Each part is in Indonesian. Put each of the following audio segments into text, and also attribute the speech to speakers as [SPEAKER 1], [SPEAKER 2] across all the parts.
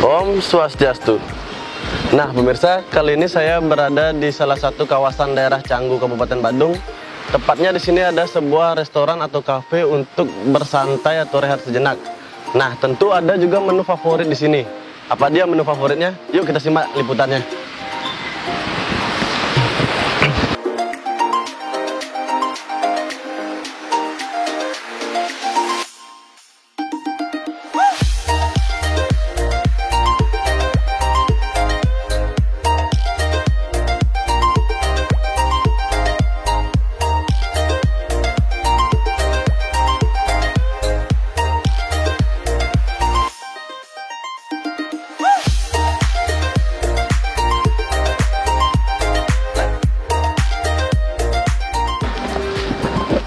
[SPEAKER 1] Om Swastiastu. Nah, pemirsa, kali ini saya berada di salah satu kawasan daerah Canggu, Kabupaten Badung. Tepatnya di sini ada sebuah restoran atau kafe untuk bersantai atau rehat sejenak. Nah, tentu ada juga menu favorit di sini. Apa dia menu favoritnya? Yuk kita simak liputannya.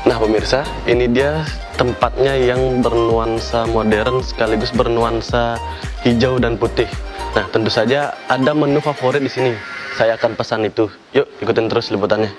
[SPEAKER 1] Nah pemirsa, ini dia tempatnya yang bernuansa modern sekaligus bernuansa hijau dan putih. Nah tentu saja ada menu favorit di sini. Saya akan pesan itu. Yuk ikutin terus liputannya.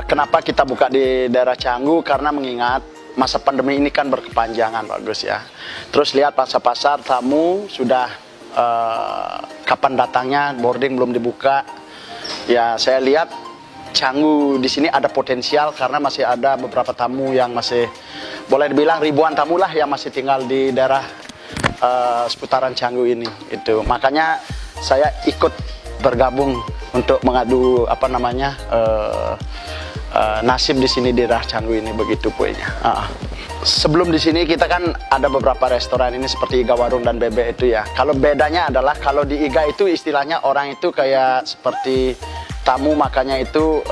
[SPEAKER 2] Kenapa kita buka di daerah Canggu? Karena mengingat masa pandemi ini kan berkepanjangan, bagus ya. Terus lihat pasar-pasar tamu sudah kapan datangnya, boarding belum dibuka. Ya saya lihat Canggu di sini ada potensial karena masih ada beberapa tamu yang masih boleh dibilang ribuan tamu lah yang masih tinggal di daerah seputaran Canggu ini. Itu makanya saya ikut bergabung untuk mengadu nasib di sini di daerah Canggu ini, begitu poinnya. Sebelum di sini kita kan ada beberapa restoran ini seperti Iga Warung dan Bebek itu ya. Kalau bedanya adalah kalau di Iga itu istilahnya orang itu kayak seperti tamu, makanya itu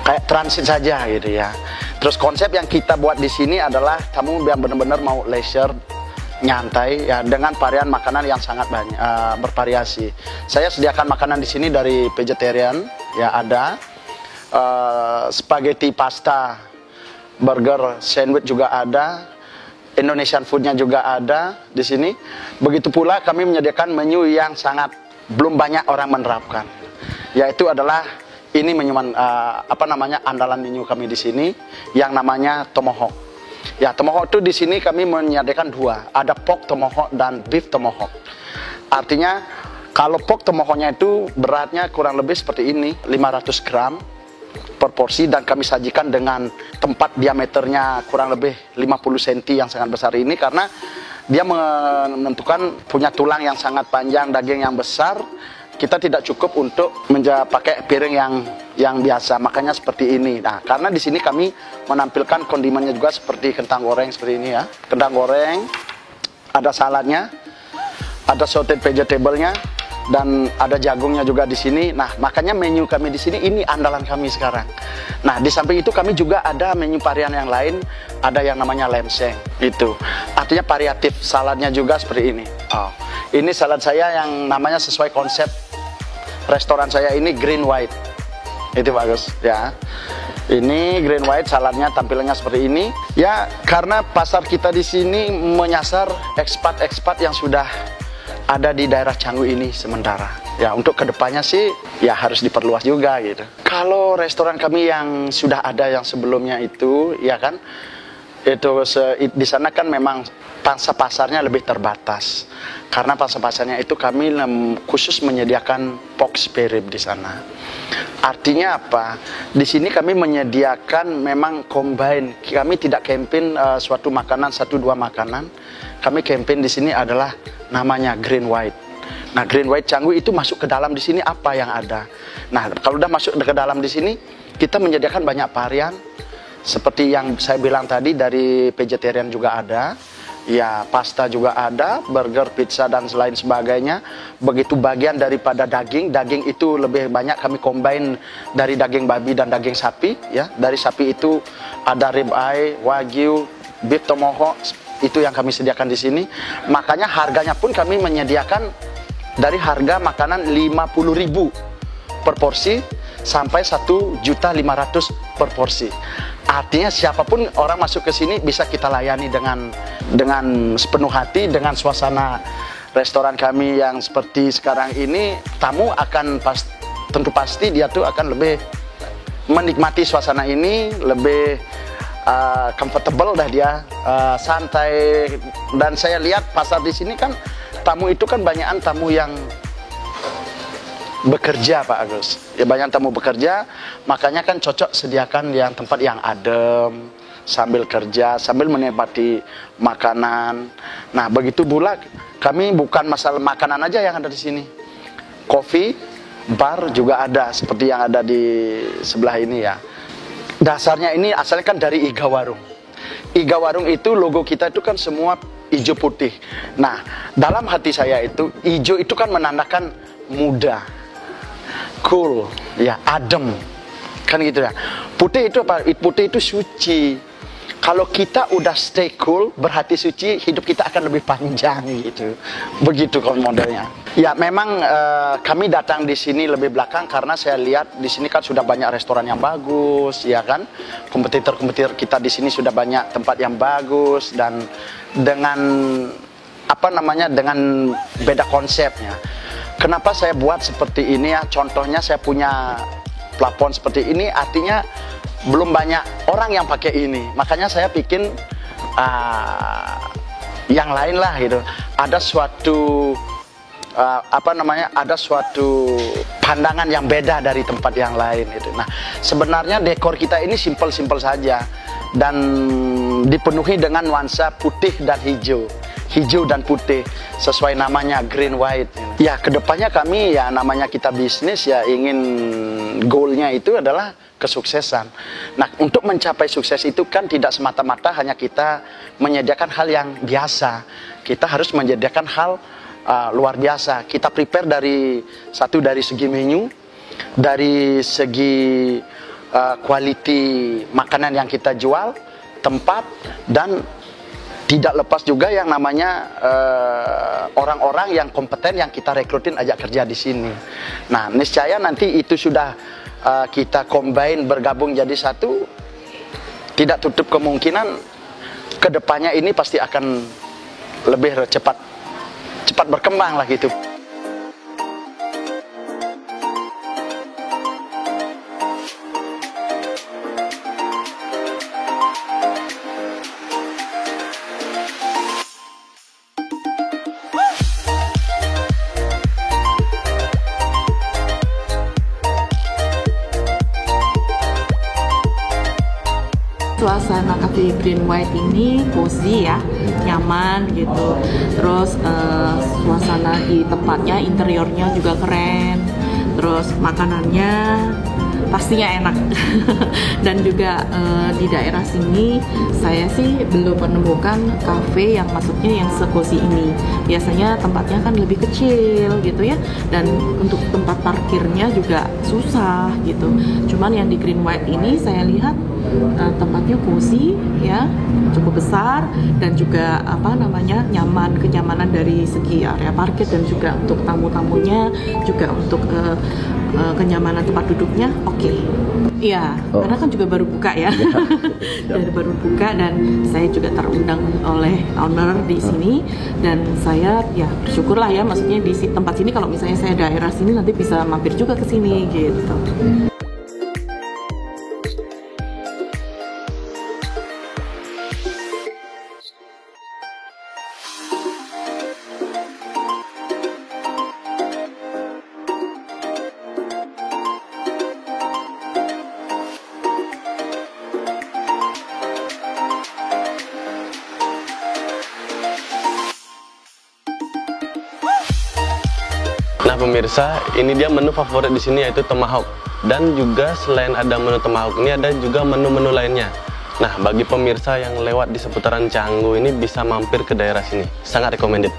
[SPEAKER 2] kayak transit saja gitu ya. Terus konsep yang kita buat di sini adalah tamu yang benar-benar mau leisure, nyantai ya, dengan varian makanan yang sangat banyak, bervariasi. Saya sediakan makanan di sini dari vegetarian ya, ada spaghetti, pasta, burger, sandwich juga ada, Indonesian foodnya juga ada di sini. Begitu pula kami menyediakan menu yang sangat belum banyak orang menerapkan, yaitu adalah ini menu andalan menu kami di sini yang namanya tomahawk. Ya, tomahawk itu di sini kami menyediakan dua, ada pork tomahawk dan beef tomahawk. Artinya kalau pork tomahawknya itu beratnya kurang lebih seperti ini, 500 gram per porsi, dan kami sajikan dengan tempat diameternya kurang lebih 50 cm yang sangat besar ini karena dia menentukan punya tulang yang sangat panjang, daging yang besar. Kita tidak cukup untuk pakai piring yang biasa, makanya seperti ini. Nah, karena di sini kami menampilkan kondimennya juga seperti kentang goreng seperti ini ya. Kentang goreng, ada saladnya, ada sauteed vegetable-nya, dan ada jagungnya juga di sini. Nah, makanya menu kami di sini ini andalan kami sekarang. Nah, di samping itu kami juga ada menu varian yang lain, ada yang namanya lemseng. Itu artinya variatif, saladnya juga seperti ini. Ini salad saya yang namanya sesuai konsep restoran saya ini green white. Itu bagus ya. Ini green white saladnya, tampilannya seperti ini. Ya, karena pasar kita di sini menyasar ekspat-ekspat yang sudah ada di daerah Canggu ini sementara. Ya, untuk kedepannya sih ya harus diperluas juga gitu. Kalau restoran kami yang sudah ada yang sebelumnya itu, ya kan, itu di sana kan memang pangsa pasarnya lebih terbatas. Karena pangsa pasarnya itu kami khusus menyediakan pork spare rib di sana. Artinya apa? Di sini kami menyediakan memang combine. Kami tidak campaign suatu makanan, satu dua makanan. Kami campaign di sini adalah namanya green white. Nah, green white Canggu itu masuk ke dalam di sini apa yang ada. Nah, kalau udah masuk ke dalam di sini, kita menyediakan banyak varian. Seperti yang saya bilang tadi, dari vegetarian juga ada. Ya, pasta juga ada, burger, pizza, dan lain sebagainya. Begitu bagian daripada daging itu lebih banyak kami combine dari daging babi dan daging sapi. Ya, dari sapi itu ada rib eye, wagyu, beef tomahawk, itu yang kami sediakan di sini. Makanya harganya pun kami menyediakan dari harga makanan 50.000 per porsi sampai 1.500.000 per porsi. Artinya siapapun orang masuk ke sini bisa kita layani dengan sepenuh hati, dengan suasana restoran kami yang seperti sekarang ini. Tamu akan tentu pasti dia tuh akan lebih menikmati suasana ini, lebih comfortable dah dia, santai. Dan saya lihat pasar di sini kan tamu itu kan banyakan tamu yang bekerja, Pak Agus. Ya, banyak tamu bekerja, makanya kan cocok sediakan yang tempat yang adem, sambil kerja, sambil menikmati makanan. Nah, begitu pula kami bukan masalah makanan aja yang ada di sini. Kopi, bar juga ada, seperti yang ada di sebelah ini ya. Dasarnya ini asalnya kan dari Iga Warung. Iga Warung itu logo kita itu kan semua hijau putih. Nah, dalam hati saya itu hijau itu kan menandakan muda, cool, ya, adem, kan gitu ya. Putih itu apa? Putih itu suci. Kalau kita udah stay cool, berhati suci, hidup kita akan lebih panjang gitu. Begitu kalau modelnya. Ya memang kami datang di sini lebih belakang karena saya lihat di sini kan sudah banyak restoran yang bagus, ya kan. Kompetitor-kompetitor kita di sini sudah banyak tempat yang bagus dan dengan dengan beda konsepnya. Kenapa saya buat seperti ini ya? Contohnya saya punya plafon seperti ini, artinya belum banyak orang yang pakai ini. Makanya saya bikin yang lain lah gitu. Ada suatu ada suatu pandangan yang beda dari tempat yang lain itu. Nah, sebenarnya dekor kita ini simpel-simpel saja dan dipenuhi dengan nuansa putih dan hijau. Hijau dan putih sesuai namanya green white. Ya kedepannya kami ya namanya kita bisnis ya ingin goalnya itu adalah kesuksesan. Nah untuk mencapai sukses itu kan tidak semata-mata hanya kita menyediakan hal yang biasa. Kita harus menyediakan hal luar biasa. Kita prepare dari segi menu, dari segi quality makanan yang kita jual, tempat, dan tidak lepas juga yang namanya orang-orang yang kompeten yang kita rekrutin ajak kerja di sini. Nah, niscaya nanti itu sudah kita combine bergabung jadi satu, tidak tutup kemungkinan kedepannya ini pasti akan lebih cepat berkembang lah gitu.
[SPEAKER 3] Suasana cafe green white ini cozy ya, nyaman gitu. Terus suasana di tempatnya, interiornya juga keren. Terus makanannya pastinya enak. Dan juga di daerah sini saya sih belum menemukan cafe yang maksudnya yang se-cozy ini. Biasanya tempatnya kan lebih kecil gitu ya, dan untuk tempat parkirnya juga susah gitu. Cuman yang di green white ini saya lihat tempatnya cozy ya, cukup besar dan juga nyaman, kenyamanan dari segi area parkir dan juga untuk tamu-tamunya, juga untuk kenyamanan tempat duduknya oke. Iya, karena kan juga baru buka ya. Baru buka dan saya juga terundang oleh owner di sini dan saya ya bersyukurlah ya, maksudnya di tempat sini kalau misalnya saya daerah sini nanti bisa mampir juga ke sini gitu.
[SPEAKER 1] Nah pemirsa, ini dia menu favorit di sini yaitu tomahawk. Dan juga selain ada menu tomahawk ini ada juga menu-menu lainnya. Nah bagi pemirsa yang lewat di seputaran Canggu ini bisa mampir ke daerah sini, sangat recommended.